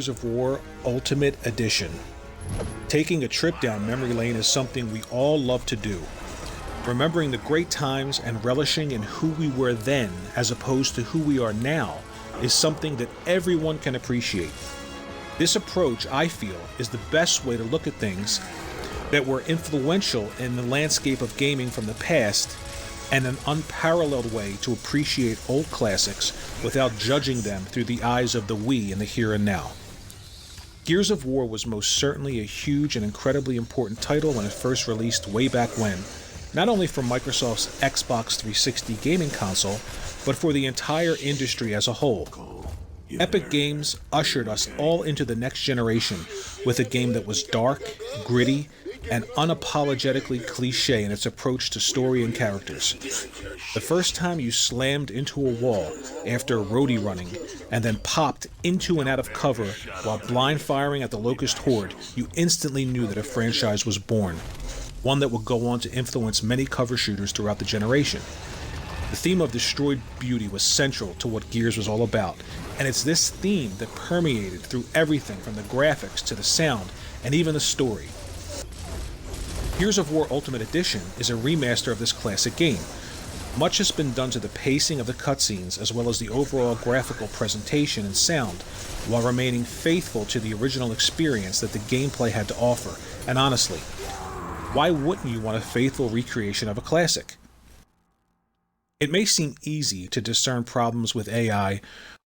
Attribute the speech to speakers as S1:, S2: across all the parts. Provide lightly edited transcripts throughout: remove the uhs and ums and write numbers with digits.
S1: Gears of War Ultimate Edition. Taking a trip down memory lane is something we all love to do. Remembering the great times and relishing in who we were then as opposed to who we are now is something that everyone can appreciate. This approach, I feel, is the best way to look at things that were influential in the landscape of gaming from the past, and an unparalleled way to appreciate old classics without judging them through the eyes of the we in the here and now. Gears of War was most certainly a huge and incredibly important title when it first released way back when, not only for Microsoft's Xbox 360 gaming console, but for the entire industry as a whole. Epic Games ushered us all into the next generation with a game that was dark, gritty, and unapologetically cliché in its approach to story and characters. The first time you slammed into a wall after roadie running and then popped into and out of cover while blind firing at the Locust Horde, you instantly knew that a franchise was born, one that would go on to influence many cover shooters throughout the generation. The theme of destroyed beauty was central to what Gears was all about, and it's this theme that permeated through everything from the graphics to the sound and even the story. Gears of War Ultimate Edition is a remaster of this classic game. Much has been done to the pacing of the cutscenes as well as the overall graphical presentation and sound, while remaining faithful to the original experience that the gameplay had to offer. And honestly, why wouldn't you want a faithful recreation of a classic? It may seem easy to discern problems with AI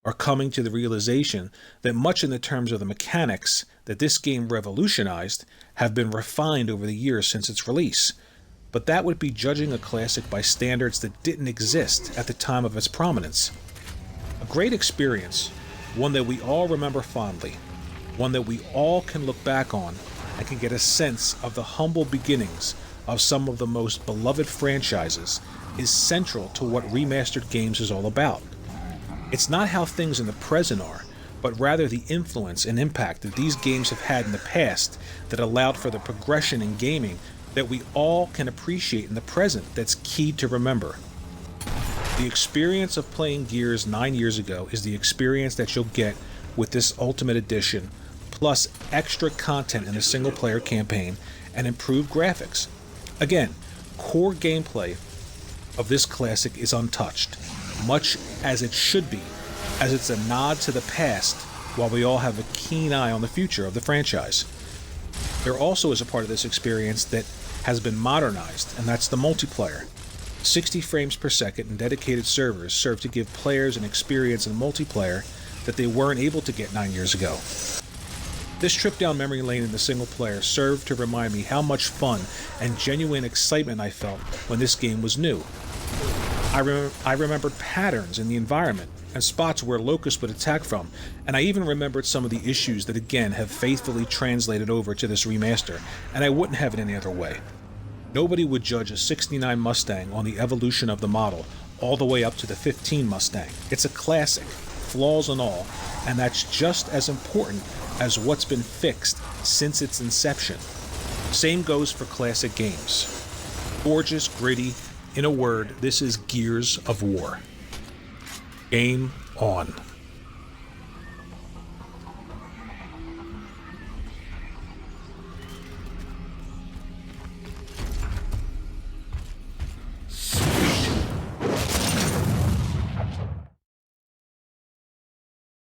S1: or coming to the realization that much in the terms of the mechanics that this game revolutionized have been refined over the years since its release, but that would be judging a classic by standards that didn't exist at the time of its prominence. A great experience, one that we all remember fondly, one that we all can look back on and can get a sense of the humble beginnings of some of the most beloved franchises, is central to what remastered games is all about. It's not how things in the present are, but rather the influence and impact that these games have had in the past that allowed for the progression in gaming that we all can appreciate in the present that's key to remember. The experience of playing Gears 9 years ago is the experience that you'll get with this Ultimate Edition, plus extra content in the single-player campaign and improved graphics. Again, core gameplay of this classic is untouched, much as it should be, as it's a nod to the past while we all have a keen eye on the future of the franchise. There also is a part of this experience that has been modernized, and that's the multiplayer. 60 frames per second and dedicated servers serve to give players an experience in multiplayer that they weren't able to get 9 years ago. This trip down memory lane in the single player served to remind me how much fun and genuine excitement I felt when this game was new. I remembered patterns in the environment and spots where locusts would attack from, and I even remembered some of the issues that again have faithfully translated over to this remaster, and I wouldn't have it any other way. Nobody would judge a 69 Mustang on the evolution of the model all the way up to the 15 Mustang. It's a classic, flaws and all, and that's just as important as what's been fixed since its inception. Same goes for classic games. Gorgeous, gritty. In a word, this is Gears of War. Game on.